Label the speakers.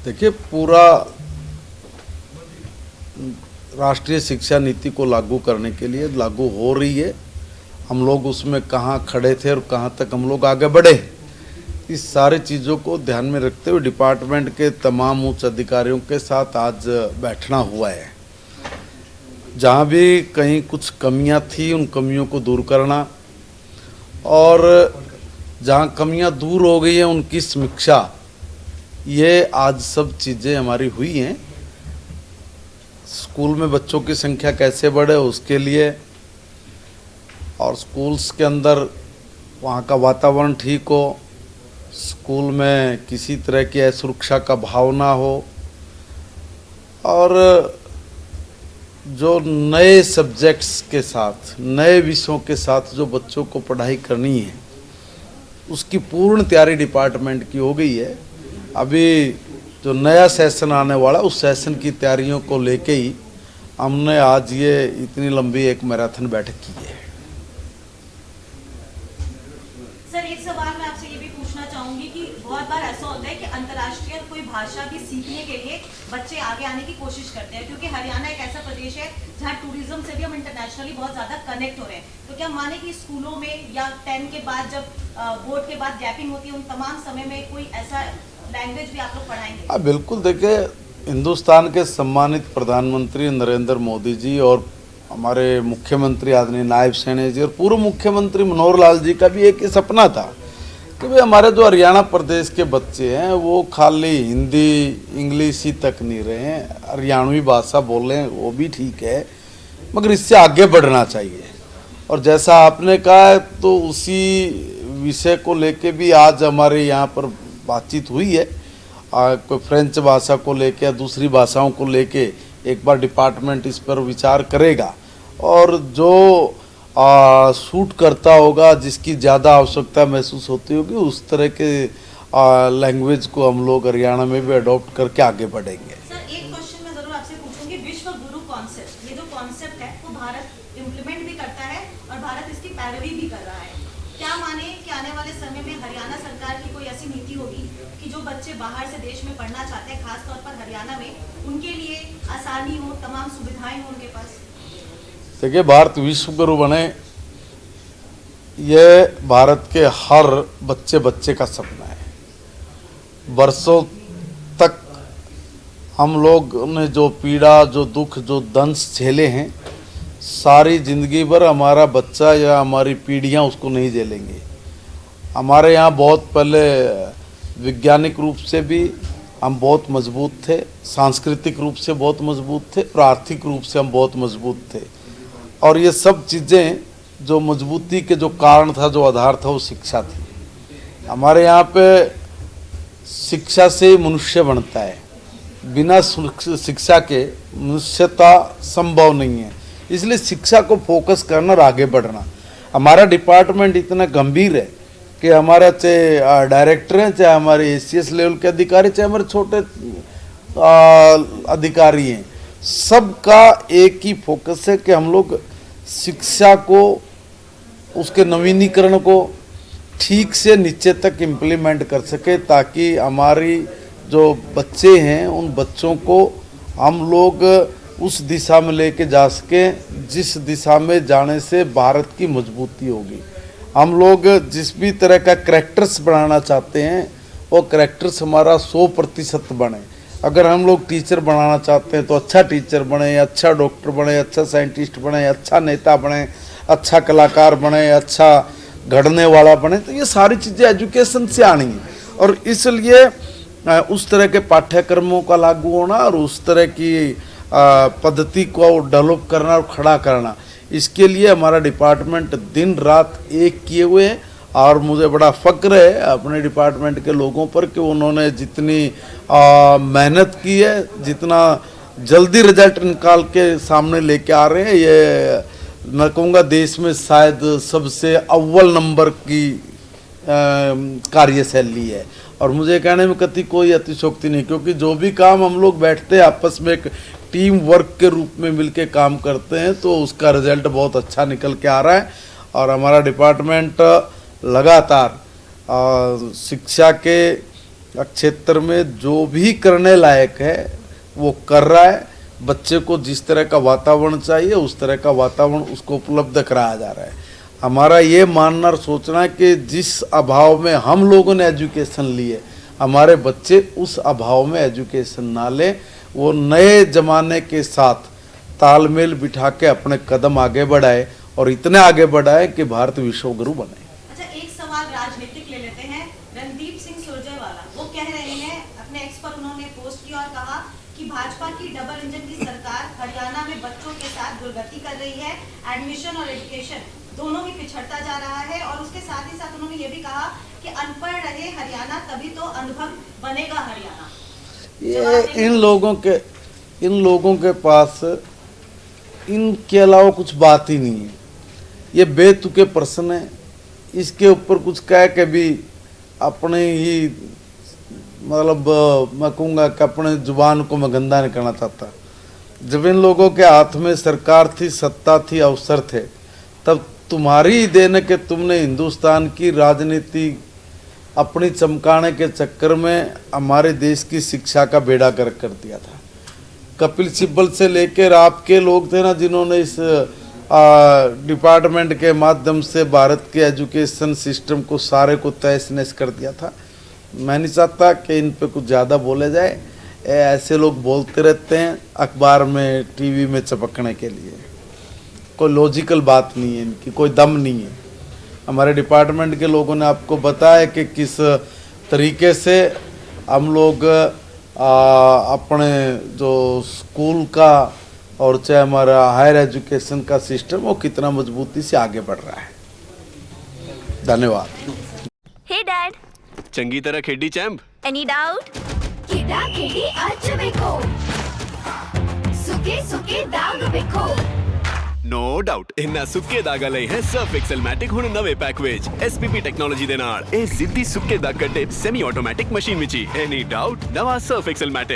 Speaker 1: देखिए, पूरा राष्ट्रीय शिक्षा नीति को लागू करने के लिए लागू हो रही है। हम लोग उसमें कहाँ खड़े थे और कहाँ तक हम लोग आगे बढ़े, इस सारी चीज़ों को ध्यान में रखते हुए डिपार्टमेंट के तमाम उच्च अधिकारियों के साथ आज बैठना हुआ है। जहाँ भी कहीं कुछ कमियाँ थी उन कमियों को दूर करना, और जहाँ कमियाँ दूर हो गई हैं उनकी समीक्षा, ये आज सब चीज़ें हमारी हुई हैं। स्कूल में बच्चों की संख्या कैसे बढ़े उसके लिए, और स्कूल्स के अंदर वहाँ का वातावरण ठीक हो, स्कूल में किसी तरह की असुरक्षा का भाव ना हो, और जो नए सब्जेक्ट्स के साथ, नए विषयों के साथ जो बच्चों को पढ़ाई करनी है उसकी पूर्ण तैयारी डिपार्टमेंट की हो गई है। अभी जो नया सेशन आने वाला उस सेशन की तैयारियों को लेके ही हमने आज ये इतनी लंबी एक मैराथन बैठक की है।
Speaker 2: सर, एक सवाल मैं आपसे ये भी पूछना चाहूंगी कि बहुत बार ऐसा होता है कि अंतर्राष्ट्रीय कोई भाषा भी सीखने के लिए बच्चे आगे आने की कोशिश करते हैं, क्योंकि हरियाणा एक ऐसा प्रदेश है जहाँ टूरिज्म से भी हम इंटरनेशनली बहुत ज्यादा कनेक्ट हो रहे हैं। तो क्या माने कि स्कूलों में या 10 के बाद जब बोर्ड के बाद गैपिंग होती है उन तमाम समय में कोई ऐसा लैंग्वेज भी आप लोग पढ़ाएंगे?
Speaker 1: हाँ, बिल्कुल। देखिए, हिंदुस्तान के सम्मानित प्रधानमंत्री नरेंद्र मोदी जी और हमारे मुख्यमंत्री आदरणीय नायब सेना जी और पूर्व मुख्यमंत्री मनोहर लाल जी का भी एक ही सपना था कि भाई हमारे जो हरियाणा प्रदेश के बच्चे हैं वो खाली हिंदी इंग्लिश ही तक नहीं रहे हैं, हरियाणवी भाषा बोलें वो भी ठीक है, मगर इससे आगे बढ़ना चाहिए। और जैसा आपने कहा है तो उसी विषय को लेके भी आज हमारे यहाँ पर बातचीत हुई है। कोई फ्रेंच भाषा को लेके या दूसरी भाषाओं को लेके एक बार डिपार्टमेंट इस पर विचार करेगा, और जो सूट करता होगा, जिसकी ज़्यादा आवश्यकता महसूस होती होगी, उस तरह के लैंग्वेज को हम लोग हरियाणा में भी अडॉप्ट करके आगे बढ़ेंगे।
Speaker 2: सर, एक क्वेश्चन मैं जरूर आपसे पूछूंगी। विश्व गुरु कॉन्सेप्ट, ये जो कॉन्सेप्ट है वो भारत इम्प्लीमेंट भी करता है और भारत इसकी पैरवी भी कर रहा है। क्या माने कि आने वाले समय में हरियाणा सरकार की कोई ऐसी नीति होगी कि जो बच्चे बाहर से देश में पढ़ना चाहते हैं, खासतौर पर हरियाणा में, उनके लिए आसानी हो, तमाम सुविधाएं हो उनके पास?
Speaker 1: देखिए, भारत विश्व गुरु बने, ये भारत के हर बच्चे का सपना है। वर्षों तक हम लोग ने जो पीड़ा, जो दुख, जो दंश झेले हैं, सारी जिंदगी भर हमारा बच्चा या हमारी पीढ़ियां उसको नहीं झेलेंगे। हमारे यहाँ बहुत पहले वैज्ञानिक रूप से भी हम बहुत मजबूत थे, सांस्कृतिक रूप से बहुत मजबूत थे, और आर्थिक रूप से हम बहुत मजबूत थे। और ये सब चीज़ें, जो मजबूती के जो कारण था, जो आधार था, वो शिक्षा थी। हमारे यहाँ पे शिक्षा से मनुष्य बनता है, बिना शिक्षा के मनुष्यता संभव नहीं है। इसलिए शिक्षा को फोकस करना और आगे बढ़ना। हमारा डिपार्टमेंट इतना गंभीर है कि हमारा चाहे डायरेक्टर हैं, चाहे हमारे एसीएस लेवल के अधिकारी, चाहे हमारे छोटे अधिकारी हैं, सबका एक ही फोकस है कि हम लोग शिक्षा को, उसके नवीनीकरण को ठीक से नीचे तक इम्प्लीमेंट कर सके, ताकि हमारी जो बच्चे हैं उन बच्चों को हम लोग उस दिशा में लेके जा सके जिस दिशा में जाने से भारत की मजबूती होगी। हम लोग जिस भी तरह का करैक्टर्स बनाना चाहते हैं वो करैक्टर्स हमारा 100% बने। अगर हम लोग टीचर बनाना चाहते हैं तो अच्छा टीचर बने, अच्छा डॉक्टर बने, अच्छा साइंटिस्ट बने, अच्छा नेता बने, अच्छा कलाकार बने, अच्छा गढ़ने वाला बने। तो ये सारी चीज़ें एजुकेशन से आनी है, और इसलिए उस तरह के पाठ्यक्रमों का लागू होना और उस तरह की पद्धति को डेवलप करना और खड़ा करना, इसके लिए हमारा डिपार्टमेंट दिन रात एक किए हुए हैं। और मुझे बड़ा फ़क्र है अपने डिपार्टमेंट के लोगों पर कि उन्होंने जितनी मेहनत की है, जितना जल्दी रिजल्ट निकाल के सामने लेके आ रहे हैं, ये मैं कहूँगा देश में शायद सबसे अव्वल नंबर की कार्यशैली है। और मुझे कहने में कति कोई अतिशोक्ति नहीं, क्योंकि जो भी काम हम लोग बैठते हैं आपस में एक टीम वर्क के रूप में मिलके काम करते हैं, तो उसका रिजल्ट बहुत अच्छा निकल के आ रहा है। और हमारा डिपार्टमेंट लगातार शिक्षा के क्षेत्र में जो भी करने लायक है वो कर रहा है। बच्चे को जिस तरह का वातावरण चाहिए उस तरह का वातावरण उसको उपलब्ध कराया जा रहा है। हमारा ये मानना और सोचना है कि जिस अभाव में हम लोगों ने एजुकेशन लिए, हमारे बच्चे उस अभाव में एजुकेशन ना लें, वो नए ज़माने के साथ तालमेल बिठा के अपने कदम आगे बढ़ाए और इतने आगे बढ़ाए कि भारत विश्वगुरु बने।
Speaker 2: अच्छा, एक सवाल राजनीतिक ले लेते हैं। रणदीप सिंह सुरजेवाला वो कह रहे हैं, अपने एक्स पर उन्होंने पोस्ट किया और कहा कि भाजपा की डबल इंजन की सरकार हरियाणा में बच्चों के साथ दुर्गति कर रही है, एडमिशन और एजुकेशन दोनों ही पिछड़ता जा रहा है। और उसके साथ ही साथ उन्होंने ये भी कहा कि अनपढ़ रहे हरियाणा तभी तो अनुभव बनेगा हरियाणा।
Speaker 1: ये इन लोगों के पास इनके अलावा कुछ बात ही नहीं है। ये बेतुके प्रश्न है, इसके ऊपर कुछ कह के भी अपने ही मतलब मैं कहूँगा कि अपने जुबान को मैं गंदा नहीं करना चाहता। जब इन लोगों के हाथ में सरकार थी, सत्ता थी, अवसर थे, तब तुम्हारी ही देन कि तुमने हिंदुस्तान की राजनीति अपनी चमकाने के चक्कर में हमारे देश की शिक्षा का बेड़ा गर्क कर दिया था। कपिल सिब्बल से लेकर आपके लोग थे ना जिन्होंने इस डिपार्टमेंट के माध्यम से भारत के एजुकेशन सिस्टम को सारे को तहस नहस कर दिया था। मैं नहीं चाहता कि इन पे कुछ ज़्यादा बोले जाए। ऐसे लोग बोलते रहते हैं अखबार में, टीवी में चपकने के लिए। कोई लॉजिकल बात नहीं है, इनकी कोई दम नहीं है। हमारे डिपार्टमेंट के लोगों ने आपको बताया कि किस तरीके से हम लोग अपने जो स्कूल का और चाहे हमारा हायर एजुकेशन का सिस्टम वो कितना मजबूती से आगे बढ़ रहा है। धन्यवाद।
Speaker 3: हे डैड,
Speaker 4: चंगी तरह खेडी चैंप।
Speaker 3: Any doubt?
Speaker 5: किडा किडी अच बेको सुके सुके दाग बेको
Speaker 4: नो डाउट इन्ना सुक्के दागा लई है सर्फ एक्सेल मैटिक हुण नवे पैक विच एसपीपी टेक्नोलॉजी दे नाल ए जिद्दी सुक्के दाग कटे semi automatic machine which he any doubt नवा सर्फ एक्सेल मैटिक।